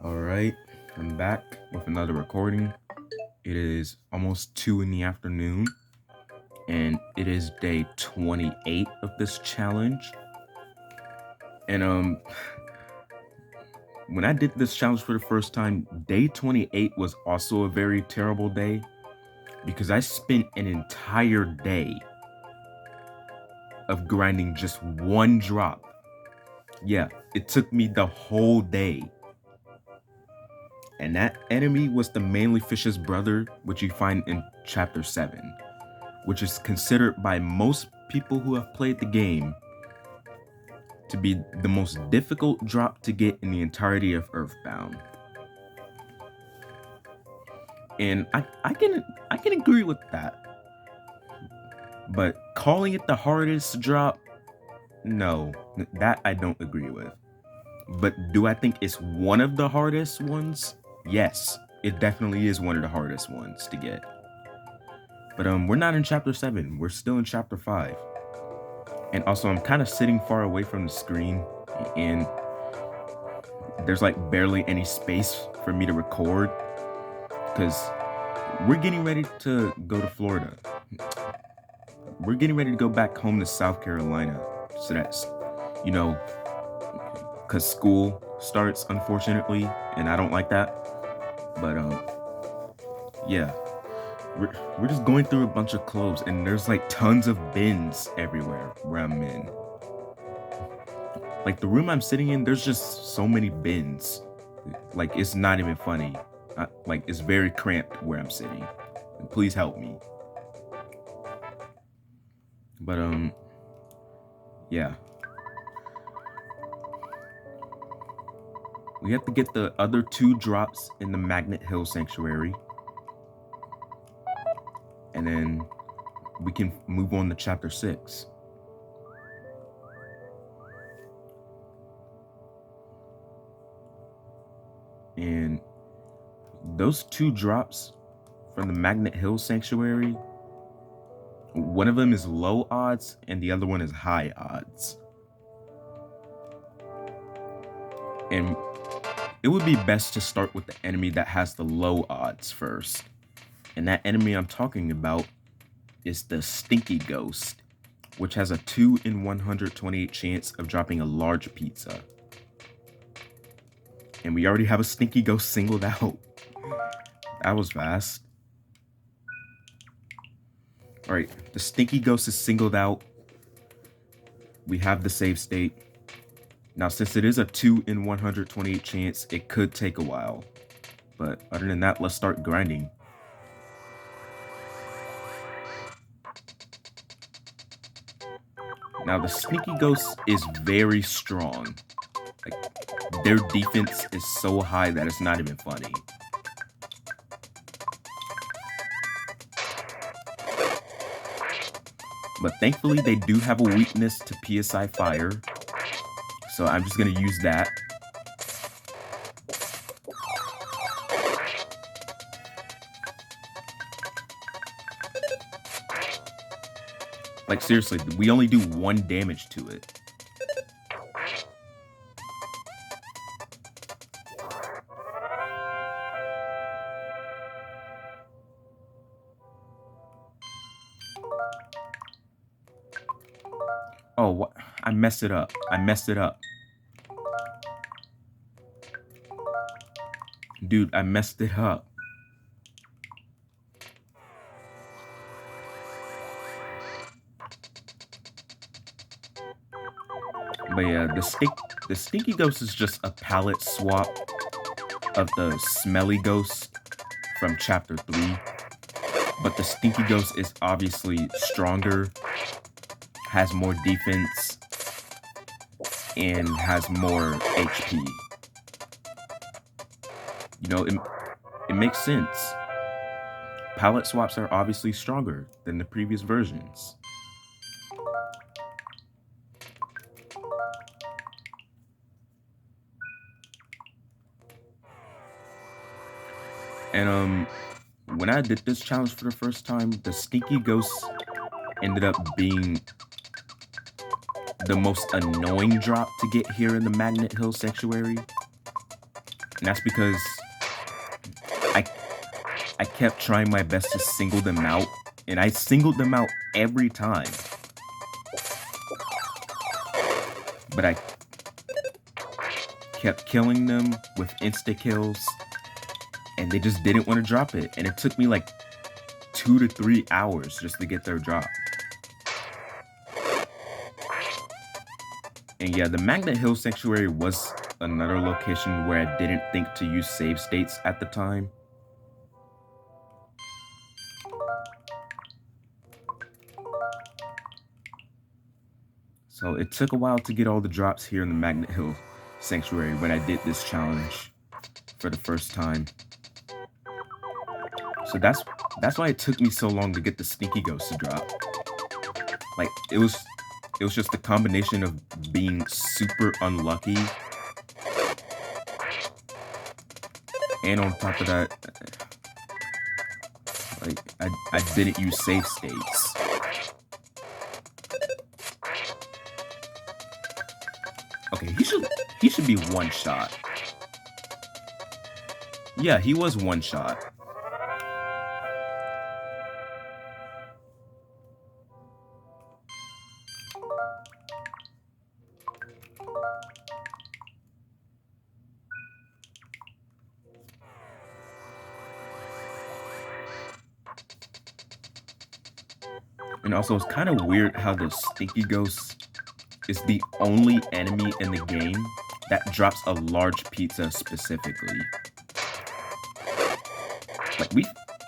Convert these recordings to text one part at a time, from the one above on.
Alright, I'm back with another recording. It is almost 2 in the afternoon, and it is day 28 of this challenge. And when I did this challenge for the first time, day 28 was also a very terrible day because I spent an entire day of grinding just one drop. Yeah, it took me the whole day. And that enemy was the Manly Fish's brother, which you find in chapter 7, which is considered by most people who have played the game to be the most difficult drop to get in the entirety of EarthBound. And I can agree with that. But calling it the hardest drop, no, that I don't agree with. But do I think it's one of the hardest ones? Yes, it definitely is one of the hardest ones to get. But we're not in chapter 7, we're still in chapter 5. And also I'm kind of sitting far away from the screen, and there's like barely any space for me to record because we're getting ready to go to Florida. We're getting ready to go back home to South Carolina. So that's, because school starts, unfortunately, and I don't like that. But yeah, we're just going through a bunch of clothes, and there's like tons of bins everywhere where I'm in. Like the room I'm sitting in, there's just so many bins. Like it's not even funny. Like it's very cramped where I'm sitting. Please help me. But yeah. We have to get the other 2 drops in the Magnet Hill Sanctuary. And then we can move on to chapter 6. And those 2 drops from the Magnet Hill Sanctuary, one of them is low odds and the other one is high odds. And it would be best to start with the enemy that has the low odds first. And that enemy I'm talking about is the Stinky Ghost, which has a 2 in 128 chance of dropping a large pizza. And we already have a Stinky Ghost singled out. That was fast. Alright, the Stinky Ghost is singled out. We have the save state. Now, since it is a 2 in 128 chance, it could take a while. But other than that, let's start grinding. Now, the Stinky Ghost is very strong. Like, their defense is so high that it's not even funny. But thankfully, they do have a weakness to PSI fire. So I'm just gonna use that. Like seriously, we only do 1 damage to it. Oh, what? I messed it up. Dude, I messed it up. But yeah, the Stinky Ghost is just a palette swap of the Smelly Ghost from chapter 3. But the Stinky Ghost is obviously stronger, has more defense, and has more HP. It makes sense. Palette swaps are obviously stronger than the previous versions. And when I did this challenge for the first time, the Stinky Ghost ended up being the most annoying drop to get here in the Magnet Hill Sanctuary. And that's because I I kept trying my best to single them out, and I singled them out every time. But I kept killing them with insta kills, and they just didn't want to drop it. And it took me like 2 to 3 hours just to get their drop. And yeah, the Magnet Hill Sanctuary was another location where I didn't think to use save states at the time. So it took a while to get all the drops here in the Magnet Hill Sanctuary when I did this challenge for the first time. So that's why it took me so long to get the Stinky Ghost to drop. Like, it was just a combination of being super unlucky, and on top of that, like, I didn't use save states. Okay, he should be one shot. Yeah, he was one shot. And also, it's kind of weird how the Stinky Ghost is the only enemy in the game that drops a large pizza specifically. Like,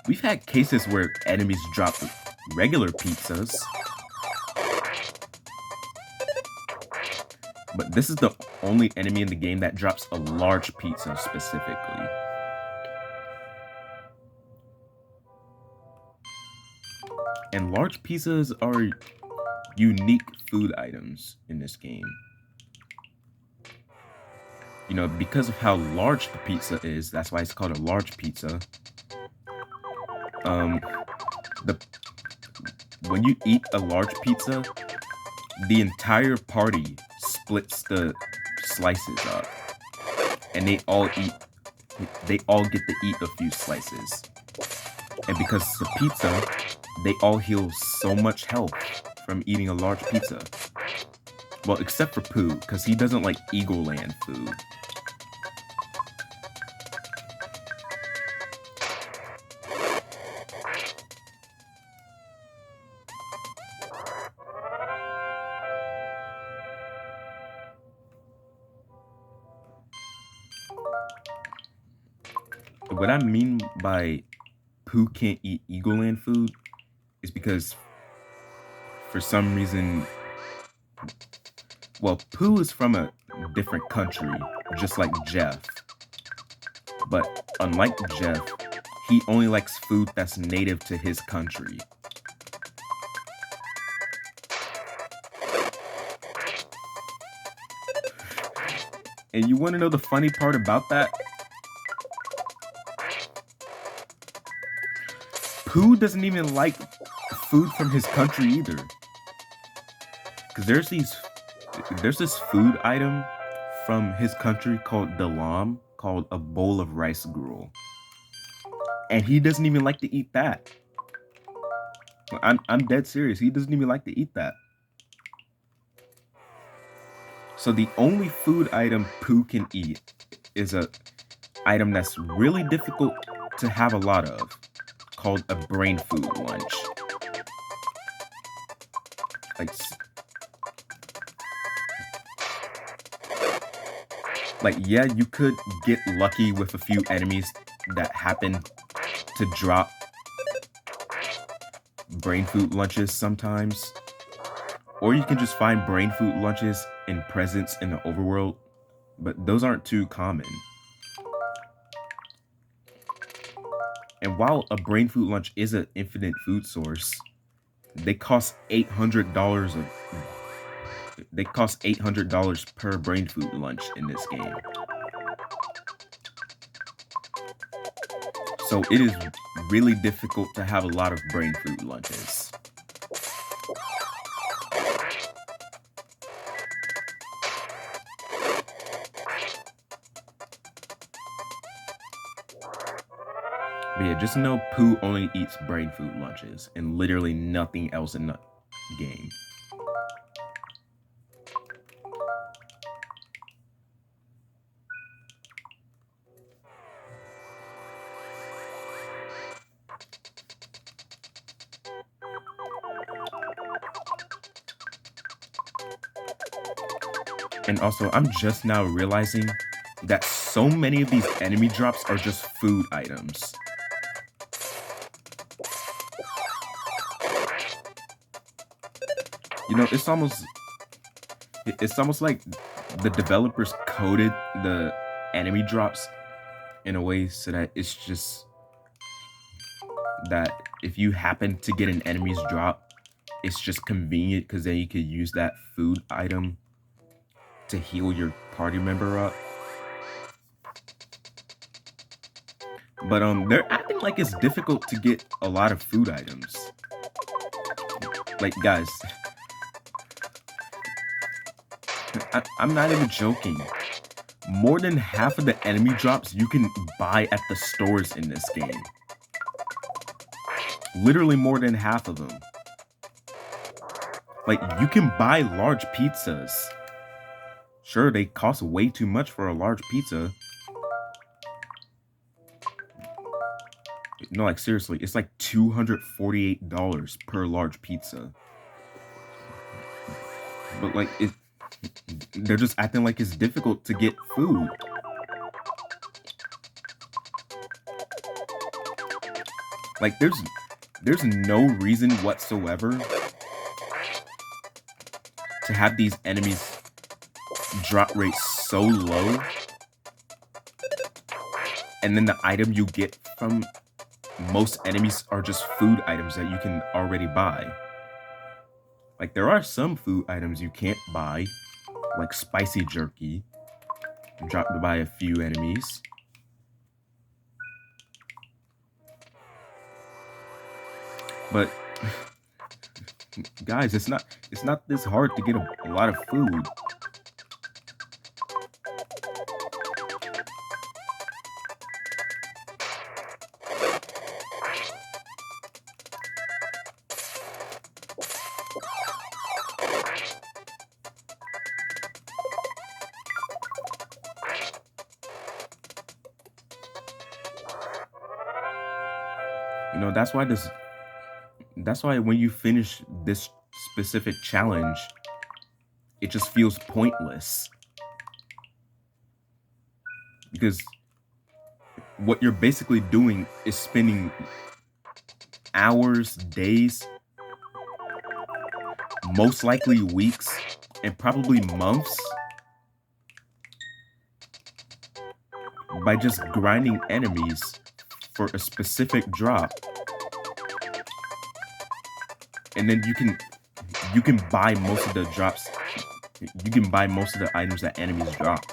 we've had cases where enemies drop regular pizzas, but this is the only enemy in the game that drops a large pizza specifically. And large pizzas are unique food items in this game. You know, because of how large the pizza is, that's why it's called a large pizza. When you eat a large pizza, the entire party splits the slices up, and they all get to eat a few slices. And because it's a pizza, they all heal so much health from eating a large pizza. Well, except for Pooh, because he doesn't like Eagle Land food. What I mean by Pooh can't eat Eagle Land food is because for some reason, well, Pooh is from a different country, just like Jeff. But unlike Jeff, he only likes food that's native to his country. And you want to know the funny part about that? Pooh doesn't even like food from his country either. Because there's this food item from his country called Dalam, called a bowl of rice gruel. And he doesn't even like to eat that. I'm dead serious. He doesn't even like to eat that. So the only food item Pooh can eat is a item that's really difficult to have a lot of, called a brain food lunch. Like, yeah, you could get lucky with a few enemies that happen to drop brain food lunches sometimes. Or you can just find brain food lunches in presents in the overworld, but those aren't too common. And while a brain food lunch is an infinite food source, they cost $800 per brain food lunch in this game. So it is really difficult to have a lot of brain food lunches. But yeah, just know Pooh only eats brain food lunches and literally nothing else in the game. And also, I'm just now realizing that so many of these enemy drops are just food items. You know, it's almost like the developers coded the enemy drops in a way so that it's just that if you happen to get an enemy's drop, it's just convenient because then you could use that food item to heal your party member up. But they're acting like it's difficult to get a lot of food items. Like, guys, I'm not even joking. More than half of the enemy drops you can buy at the stores in this game. Literally more than half of them. Like, you can buy large pizzas. Sure, they cost way too much for a large pizza. No, like, seriously, it's like $248 per large pizza. But, like, they're just acting like it's difficult to get food. Like, there's no reason whatsoever to have these enemies drop rate so low, and then the item you get from most enemies are just food items that you can already buy. Like, there are some food items you can't buy, like spicy jerky, dropped by a few enemies. But guys, it's not this hard to get a lot of food. You know, that's why when you finish this specific challenge, it just feels pointless. Because what you're basically doing is spending hours, days, most likely weeks, and probably months by just grinding enemies for a specific drop. And then you can buy most of the drops. You can buy most of the items that enemies drop.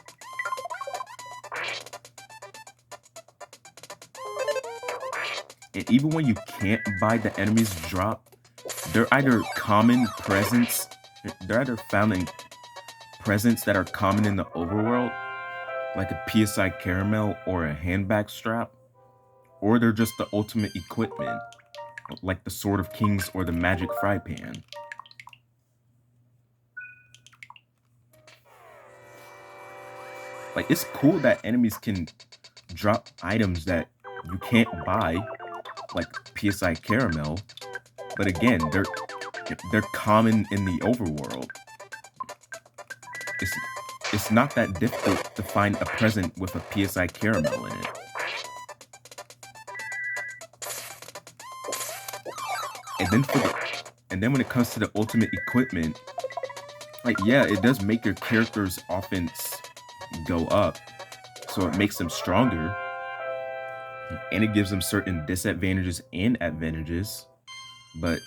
And even when you can't buy the enemies drop, they're either common presents. They're either found in presents that are common in the overworld, like a PSI caramel or a handbag strap, or they're just the ultimate equipment, like the Sword of Kings or the magic fry pan. Like, it's cool that enemies can drop items that you can't buy, like PSI caramel, but again, they're common in the overworld. It's not that difficult to find a present with a PSI caramel in it. And then when it comes to the ultimate equipment, like, yeah, it does make your character's offense go up, so it makes them stronger, and it gives them certain disadvantages and advantages, but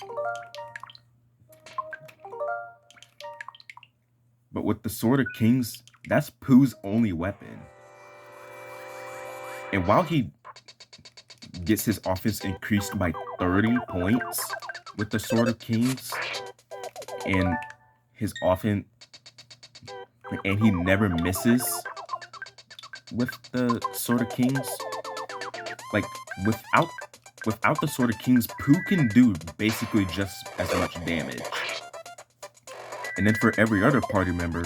with the Sword of Kings, that's Pooh's only weapon. And while he gets his offense increased by 30 points with the Sword of Kings, and his offense, and he never misses with the Sword of Kings, Like, without without the Sword of Kings, Pooh can do basically just as much damage. And then for every other party member,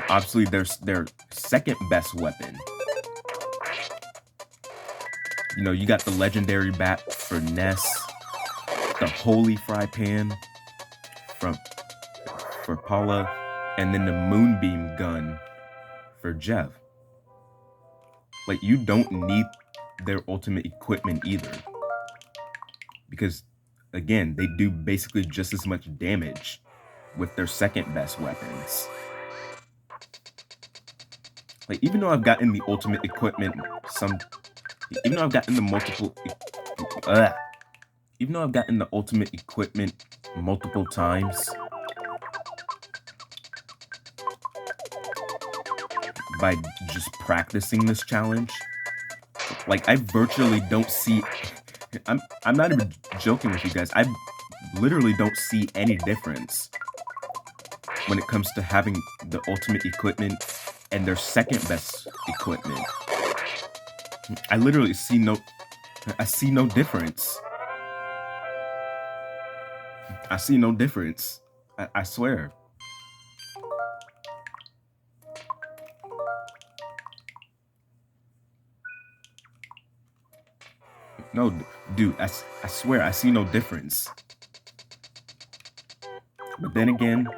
obviously there's their second best weapon. You know, you got the legendary bat for Ness, the holy fry pan for Paula, and then the moonbeam gun for Jeff. Like, you don't need their ultimate equipment either, because again, they do basically just as much damage with their second best weapons. Like, even though I've gotten the ultimate equipment even though I've gotten the ultimate equipment multiple times by just practicing this challenge, like, I virtually don't see, I'm not even joking with you guys, I literally don't see any difference when it comes to having the ultimate equipment and their second best equipment. I literally see no difference. I see no difference. I swear. No, dude, I swear I see no difference. But then again,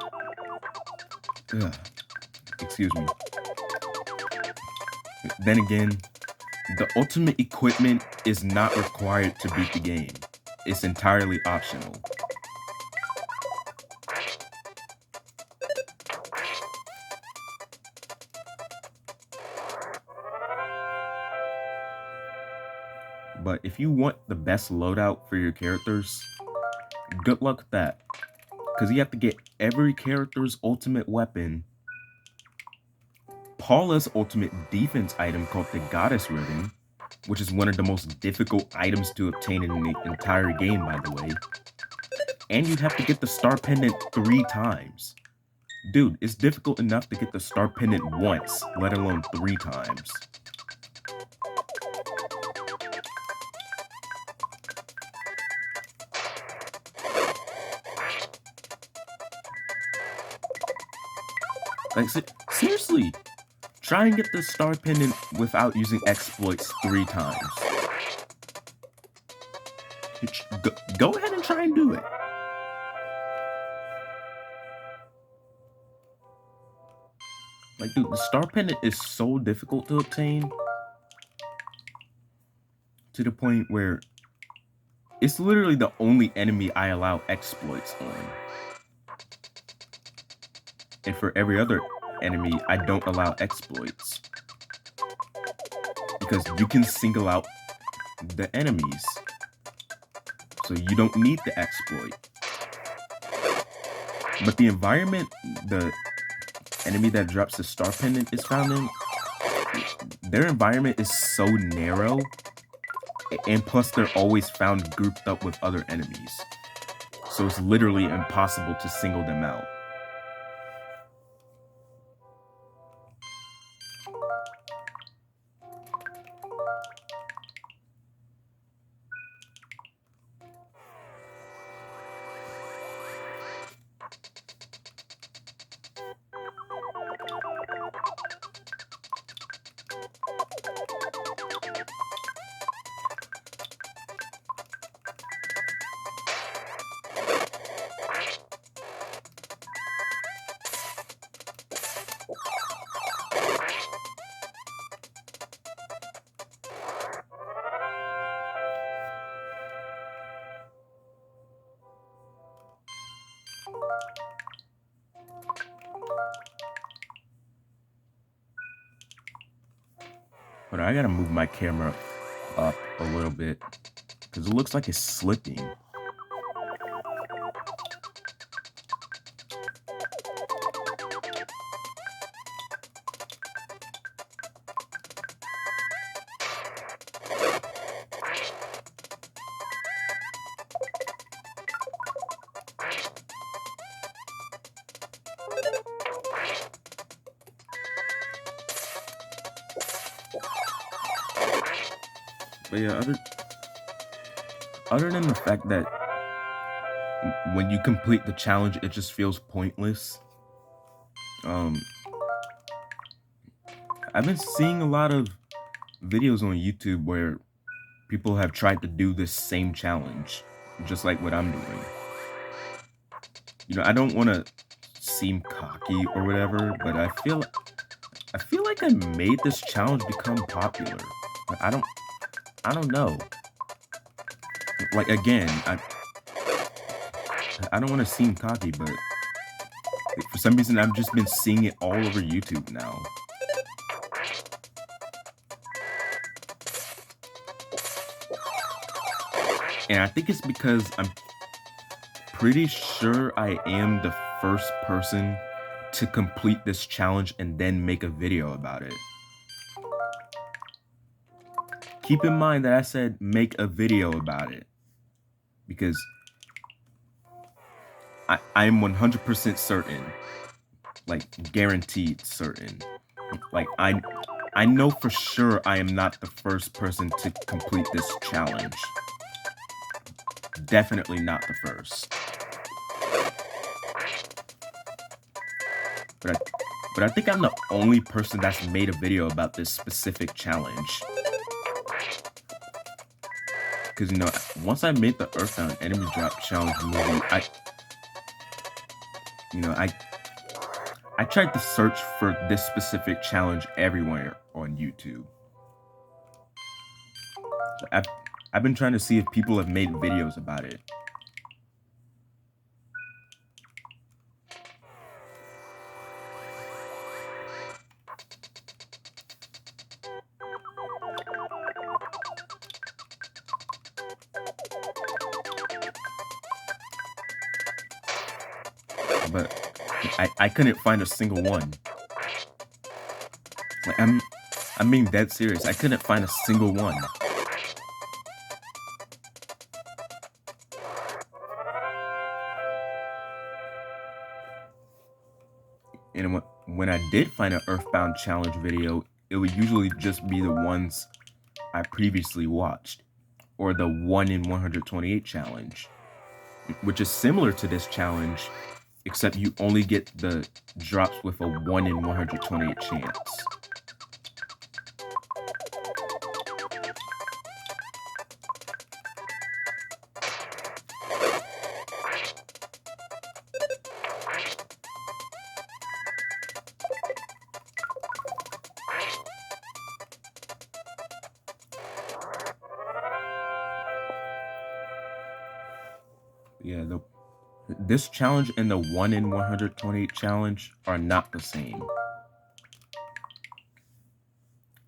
excuse me. Then again, the ultimate equipment is not required to beat the game. It's entirely optional. But if you want the best loadout for your characters, good luck with that. Because you have to get every character's ultimate weapon, Paula's ultimate defense item called the Goddess Ribbon, which is one of the most difficult items to obtain in the entire game, by the way. And you'd have to get the Star Pendant 3 times. Dude, it's difficult enough to get the Star Pendant once, let alone 3 times. Like, seriously, try and get the Star Pendant without using exploits 3 times. Go ahead and try and do it. Like, dude, the Star Pendant is so difficult to obtain to the point where it's literally the only enemy I allow exploits on. And for every other enemy, I don't allow exploits. Because you can single out the enemies. So you don't need the exploit. But the environment the enemy that drops the Star Pendant is found in, their environment is so narrow. And plus, they're always found grouped up with other enemies. So it's literally impossible to single them out. But I gotta move my camera up a little bit because it looks like it's slipping. But yeah, other than the fact that when you complete the challenge, it just feels pointless. I've been seeing a lot of videos on YouTube where people have tried to do this same challenge, just like what I'm doing. You know, I don't want to seem cocky or whatever, but I feel like I made this challenge become popular. But I don't know. Like again, I don't want to seem cocky, but for some reason I've just been seeing it all over YouTube now. And I think it's because I'm pretty sure I am the first person to complete this challenge and then make a video about it. Keep in mind that I said make a video about it, because I'm 100% certain, like guaranteed certain, like I know for sure I am not the first person to complete this challenge. Definitely not the first. But I think I'm the only person that's made a video about this specific challenge. Because, you know, once I made the EarthBound enemy drop challenge movie, I tried to search for this specific challenge everywhere on YouTube. I've been trying to see if people have made videos about it. But I couldn't find a single one. Like I'm being dead serious. I couldn't find a single one. And when I did find an EarthBound challenge video, it would usually just be the ones I previously watched, or the 1 in 128 challenge, which is similar to this challenge, except you only get the drops with a 1 in 128 chance. Yeah, this challenge and the 1 in 128 challenge are not the same.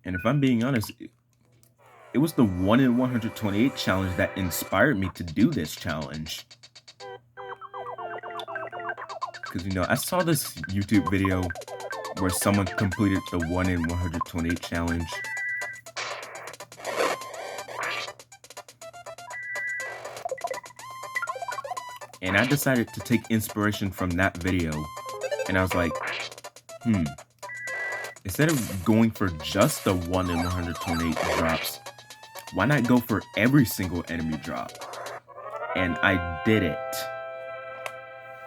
And if I'm being honest, it was the 1 in 128 challenge that inspired me to do this challenge. Because, you know, I saw this YouTube video where someone completed the 1 in 128 challenge. And I decided to take inspiration from that video. And I was like, instead of going for just the 1 in 128 drops, why not go for every single enemy drop? And I did it.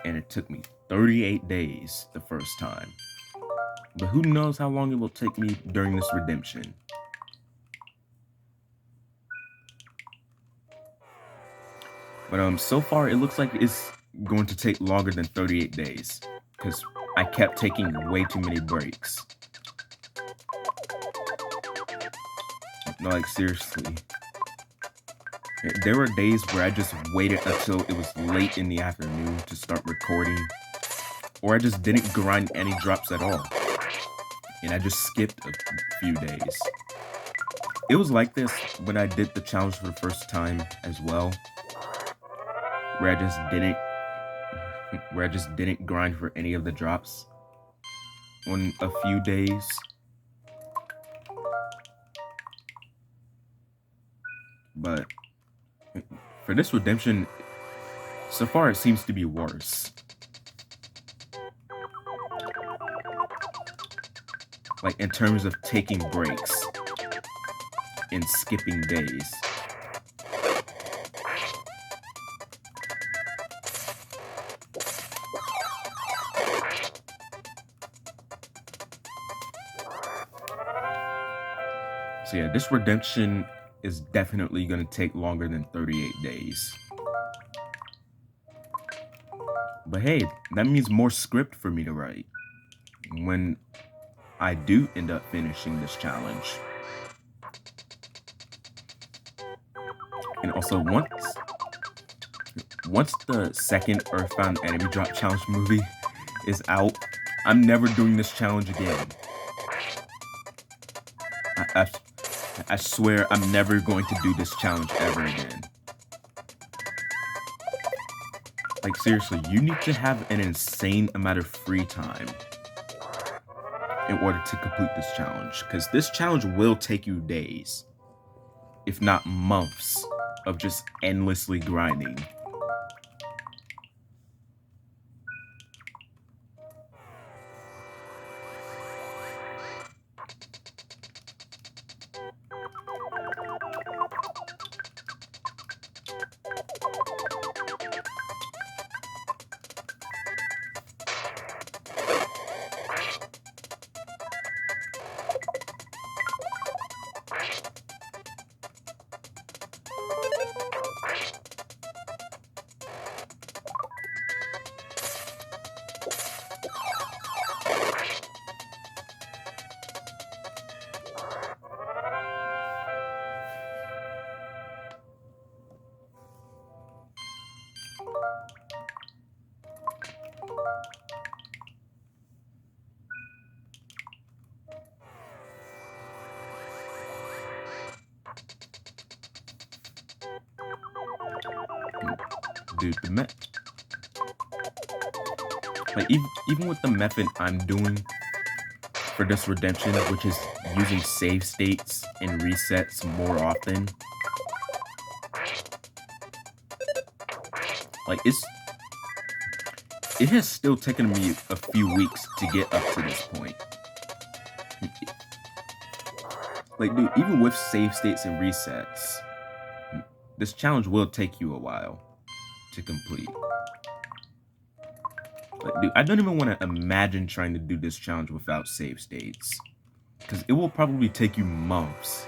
And it took me 38 days the first time. But who knows how long it will take me during this redemption. But so far it looks like it's going to take longer than 38 days, because I kept taking way too many breaks. No, like seriously. There were days where I just waited until it was late in the afternoon to start recording, or I just didn't grind any drops at all, and I just skipped a few days. It was like this when I did the challenge for the first time as well, where I just didn't grind for any of the drops on a few days. But for this redemption, so far it seems to be worse. Like in terms of taking breaks. in skipping days. So yeah, this redemption is definitely going to take longer than 38 days. But hey, that means more script for me to write when I do end up finishing this challenge. And also, once the second EarthBound Enemy Drop Challenge movie is out, I'm never doing this challenge again. I swear I'm never going to do this challenge ever again. Like, seriously, you need to have an insane amount of free time in order to complete this challenge, because this challenge will take you days, if not months, of just endlessly grinding. Dude, like even with the method I'm doing for this redemption, which is using save states and resets more often, like it has still taken me a few weeks to get up to this point. Like, dude, even with save states and resets, this challenge will take you a while to complete. Like, dude, I don't even want to imagine trying to do this challenge without save states, because it will probably take you months.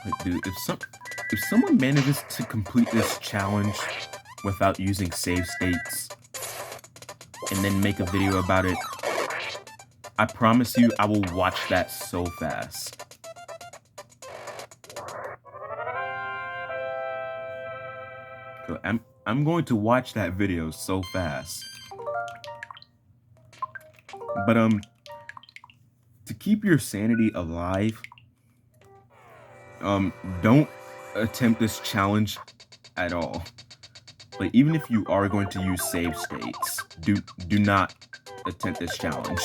Like, dude, if someone manages to complete this challenge without using save states and then make a video about it, I promise you I will watch that so fast. I'm going to watch that video so fast. But to keep your sanity alive, don't attempt this challenge at all. Like, even if you are going to use save states, do not attempt this challenge.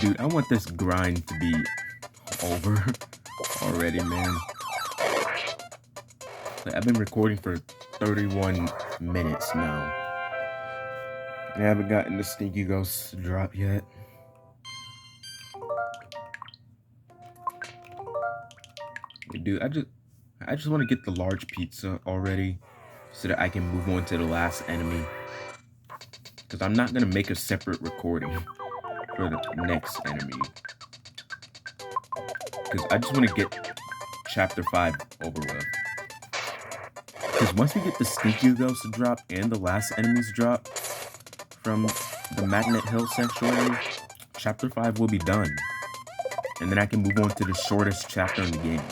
Dude, I want this grind to be over already, man. Like, I've been recording for 31 minutes now. I haven't gotten the Stinky Ghost drop yet. Dude, I just want to get the large pizza already so that I can move on to the last enemy. Because I'm not going to make a separate recording for the next enemy. Because I just want to get Chapter 5 over with. Because once we get the Stinky Ghost drop and the last enemies drop from the Magnet Hill Sanctuary, Chapter 5 will be done. And then I can move on to the shortest chapter in the game,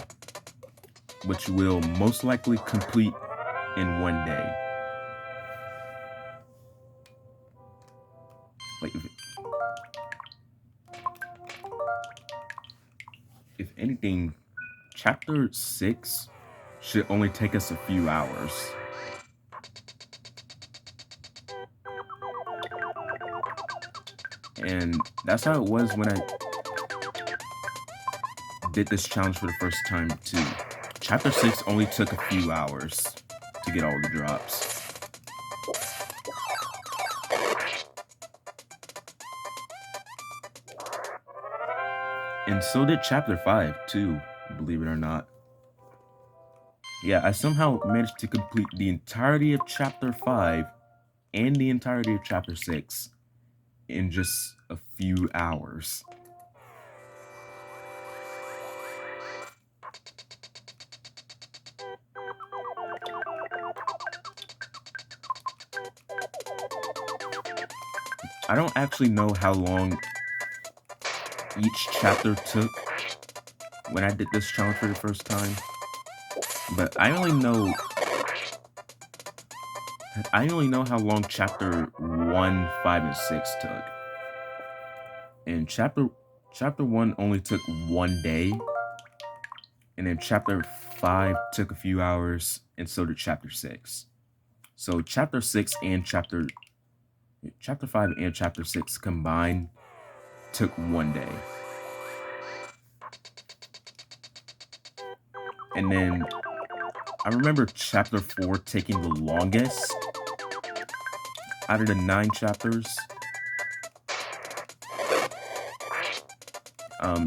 which will most likely complete in one day. Like, if anything, Chapter 6 should only take us a few hours. And that's how it was when I did this challenge for the first time too. Chapter 6 only took a few hours to get all the drops. And so did Chapter 5 too, believe it or not. Yeah, I somehow managed to complete the entirety of Chapter 5 and the entirety of Chapter 6 in just a few hours. I don't actually know how long each chapter took when I did this challenge for the first time, but I only know how long Chapter 1, 5, and 6 took. And Chapter 1 only took 1 day, and then Chapter 5 took a few hours, and so did Chapter 6. So Chapter 5 and Chapter 6 combined took 1 day. And then I remember Chapter 4 taking the longest out of the 9 chapters.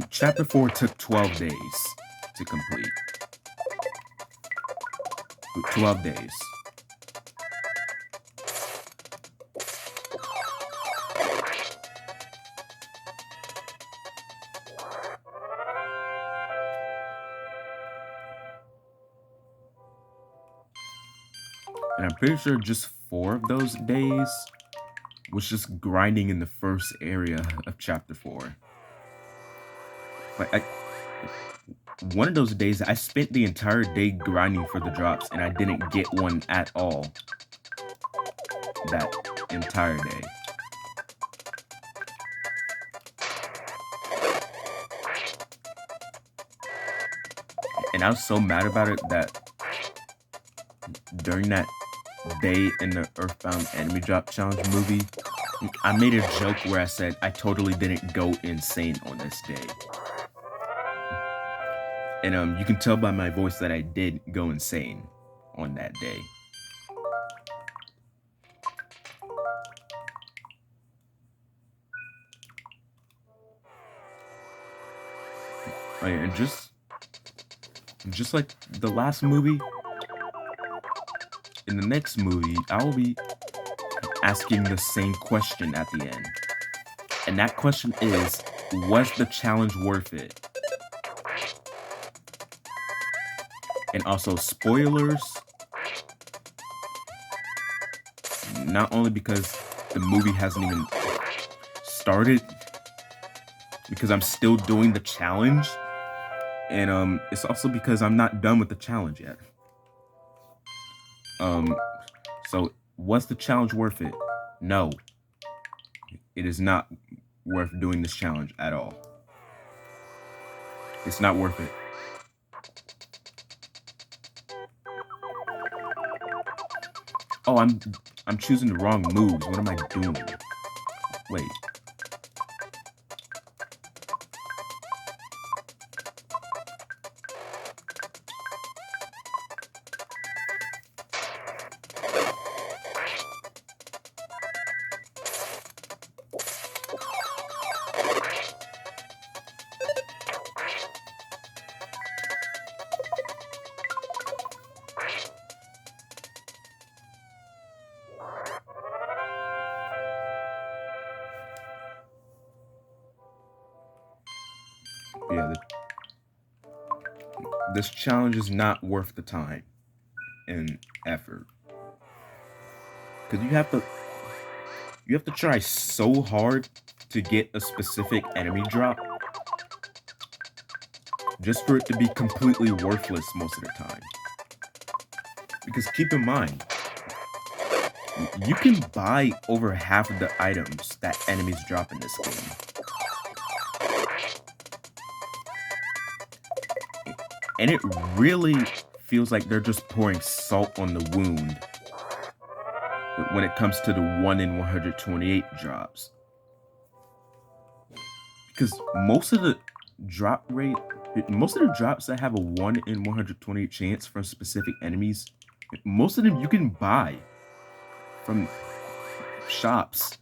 Chapter 4 took 12 days to complete. 12 days. And I'm pretty sure just 4 of those days was just grinding in the first area of Chapter 4. Like, one of those days, I spent the entire day grinding for the drops, and I didn't get one at all that entire day. And I was so mad about it that during that day in the EarthBound Enemy Drop Challenge movie, I made a joke where I said I totally didn't go insane on this day. And you can tell by my voice that I did go insane on that day. Oh, yeah, and just like the last movie, in the next movie, I will be asking the same question at the end. And that question is, was the challenge worth it? And also, spoilers, not only because the movie hasn't even started, because I'm still doing the challenge, And it's also because I'm not done with the challenge yet. So was the challenge worth it? No. It is not worth doing this challenge at all. It's not worth it. Oh, I'm choosing the wrong moves. What am I doing? Wait. Yeah, this challenge is not worth the time and effort. Because you have to try so hard to get a specific enemy drop just for it to be completely worthless most of the time. Because keep in mind, you can buy over half of the items that enemies drop in this game. And it really feels like they're just pouring salt on the wound when it comes to the 1 in 128 drops. Because most of the drops that have a 1 in 128 chance from specific enemies, most of them you can buy from shops.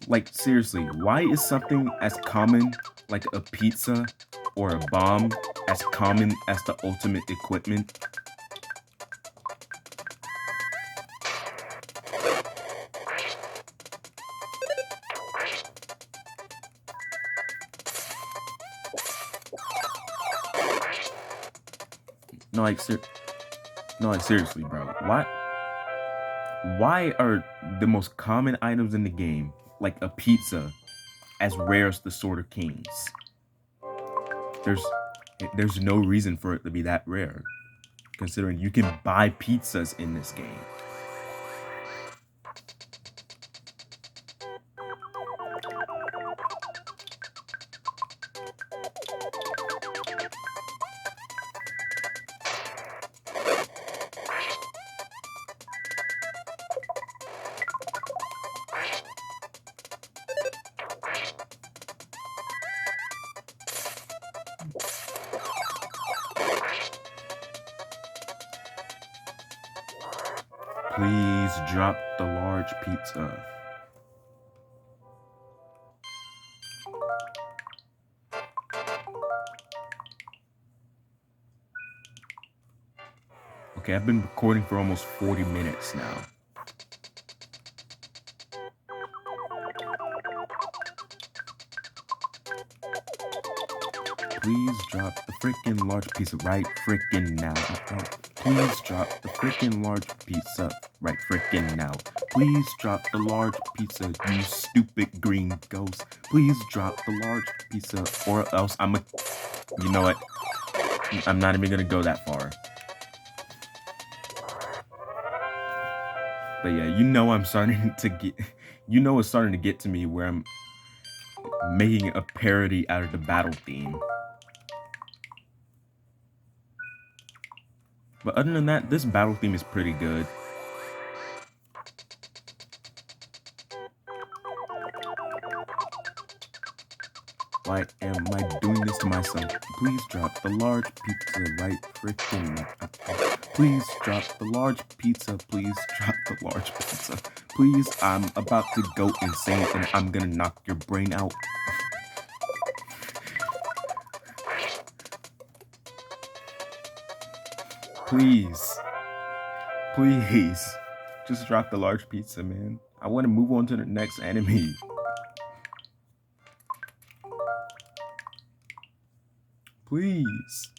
Like, seriously, why is something as common like a pizza or a bomb as common as the ultimate equipment? No, like seriously, bro. Why are the most common items in the game, like a pizza, as rare as the Sword of Kings? There's no reason for it to be that rare, considering you can buy pizzas in this game. Please drop the large pizza. Okay, I've been recording for almost 40 minutes now. Please drop the freaking large pizza right freaking now. Please drop the freaking large pizza right freaking now. Please drop the large pizza, you stupid green ghost. Please drop the large pizza, or else you know what? I'm not even gonna go that far. But yeah, it's starting to get to me where I'm making a parody out of the battle theme. But other than that, this battle theme is pretty good. Why am I doing this to myself? Please drop the large pizza right freaking now. Please drop the large pizza. Please drop the large pizza. Please, I'm about to go insane and I'm gonna knock your brain out. Please. Just drop the large pizza, man. I want to move on to the next enemy. Please.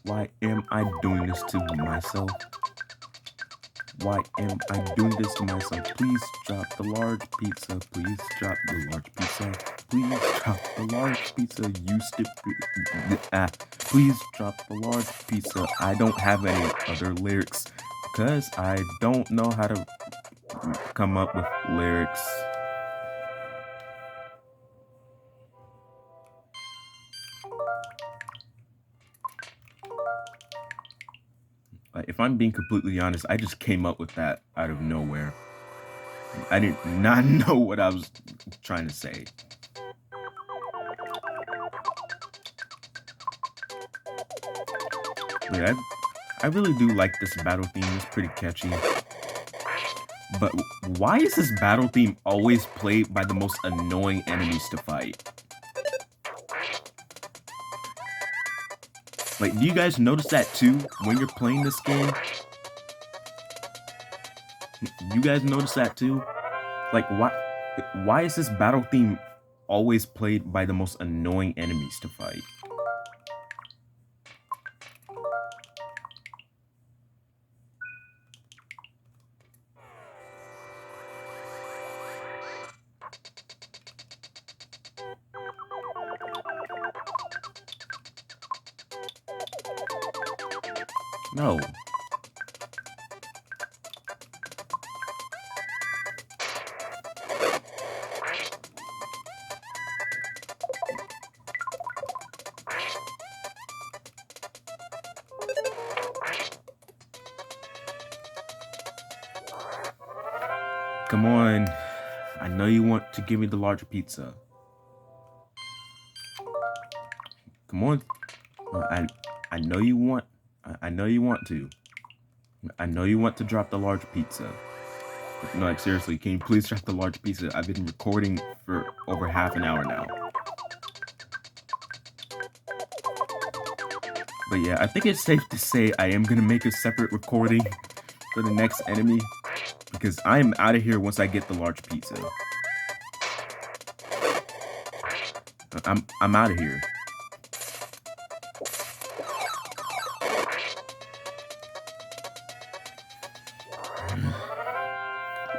Why am I doing this to myself? Why am I doing this to myself? Please drop the large pizza. Please drop the large pizza. Please drop the large pizza. You stupid. Please drop the large pizza. I don't have any other lyrics because I don't know how to come up with lyrics. If I'm being completely honest, I just came up with that out of nowhere. I did not know what I was trying to say. Yeah, I really do like this battle theme. It's pretty catchy. But why is this battle theme always played by the most annoying enemies to fight? Like, do you guys notice that too when you're playing this game? You guys notice that too? Like, why is this battle theme always played by the most annoying enemies to fight? No. Come on. I know you want to give me the larger pizza. Come on. I know you want to. I know you want to drop the large pizza. No, like seriously, can you please drop the large pizza? I've been recording for over half an hour now. But yeah, I think it's safe to say I am gonna make a separate recording for the next enemy because I am out of here once I get the large pizza. I'm out of here.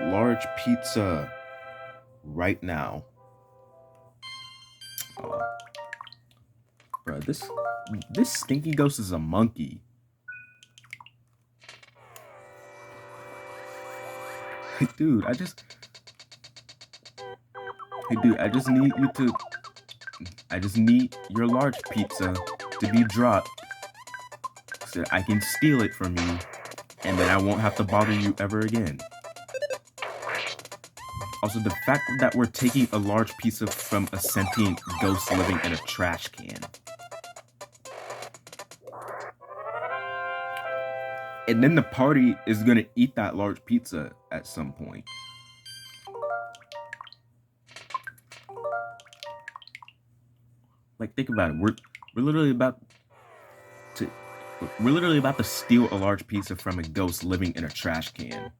Large pizza right now. Bro, this stinky ghost is a monkey. Dude, I just need you to I just need your large pizza to be dropped so that I can steal it from you and then I won't have to bother you ever again. Also, the fact that we're taking a large pizza from a sentient ghost living in a trash can. And then the party is gonna eat that large pizza at some point. Like, think about it. We're literally about to steal a large pizza from a ghost living in a trash can.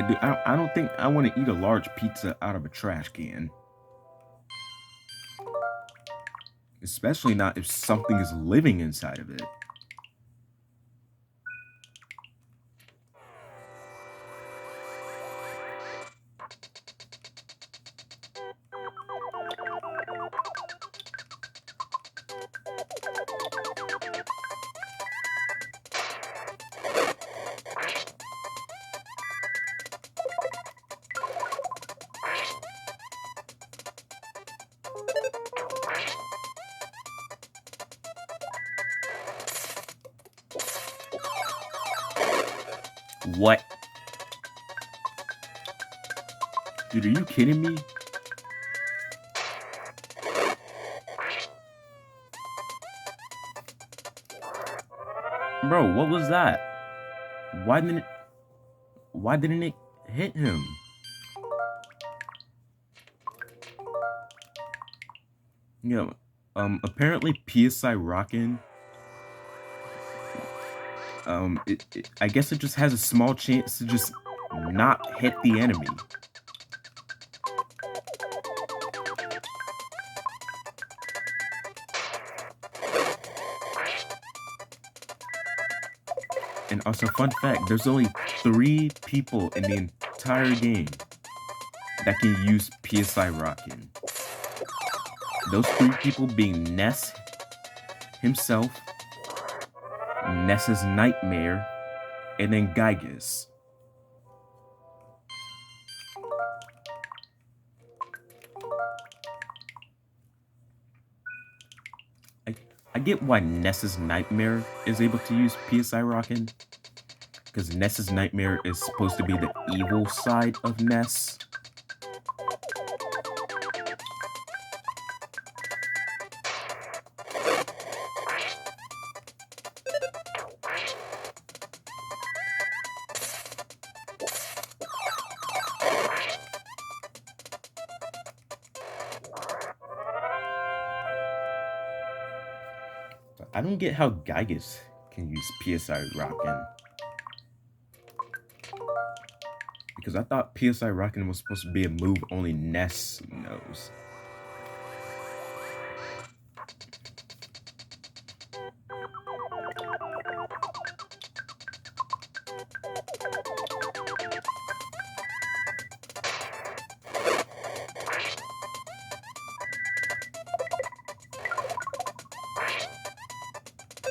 Dude, I don't think I want to eat a large pizza out of a trash can. Especially not if something is living inside of it. What? Dude, are you kidding me? Bro, what was that? Why didn't it hit him? Yeah. Apparently PSI Rockin', I guess it just has a small chance to just not hit the enemy. And also, fun fact, there's only 3 people in the entire game that can use PSI Rockin'. Those 3 people being Ness himself, Ness's Nightmare, and then Gygas. I get why Ness's Nightmare is able to use PSI Rockin', because Ness's Nightmare is supposed to be the evil side of Ness. I don't get how Gygas can use PSI Rockin'. Because I thought PSI Rockin' was supposed to be a move only Ness knows.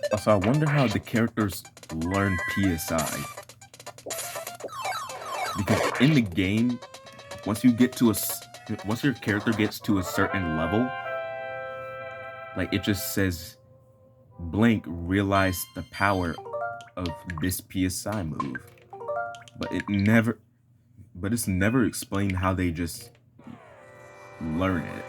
Also, I wonder how the characters learn PSI. Because in the game, once your character gets to a certain level, like it just says, Blink realized the power of this PSI move. But it's never explained how they just learn it.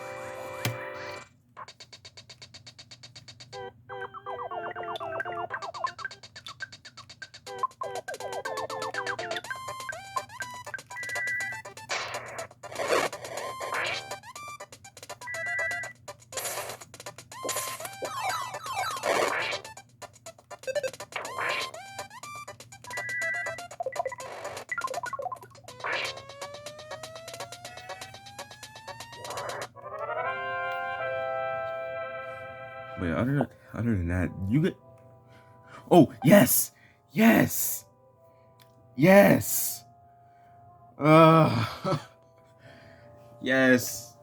But other than that, you get. Oh yes, yes, yes. Yes.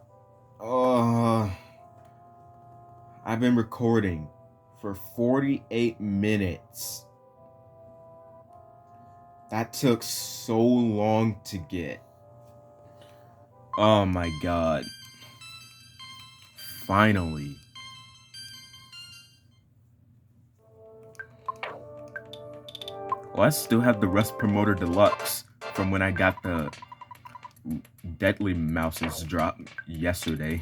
I've been recording for 48 minutes. That took so long to get. Oh my god. Finally. Well, I still have the Rust Promoter Deluxe from when I got the Deadly Mouses drop yesterday.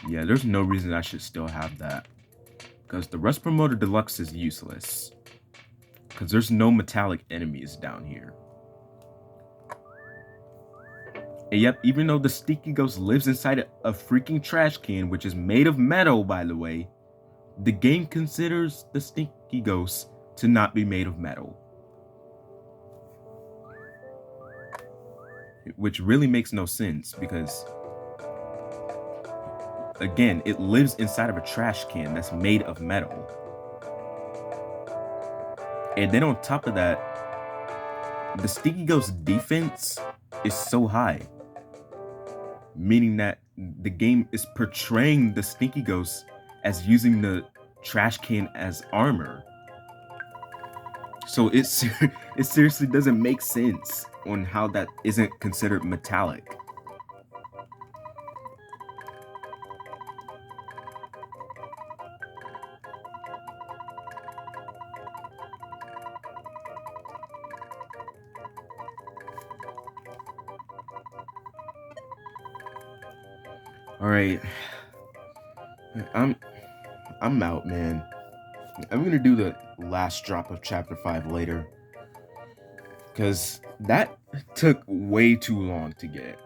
Yeah, there's no reason I should still have that. Because the Rust Promoter Deluxe is useless. Because there's no metallic enemies down here. And yep, even though the Stinky Ghost lives inside a freaking trash can, which is made of metal, by the way, the game considers the Stinky Ghost to not be made of metal. Which really makes no sense, because again, it lives inside of a trash can that's made of metal. And then on top of that, the Stinky Ghost defense is so high, meaning that the game is portraying the Stinky Ghost as using the trash can as armor. So it seriously doesn't make sense on how that isn't considered metallic. All right, I'm out, man. I'm gonna do the last drop of chapter 5 later, because that took way too long to get.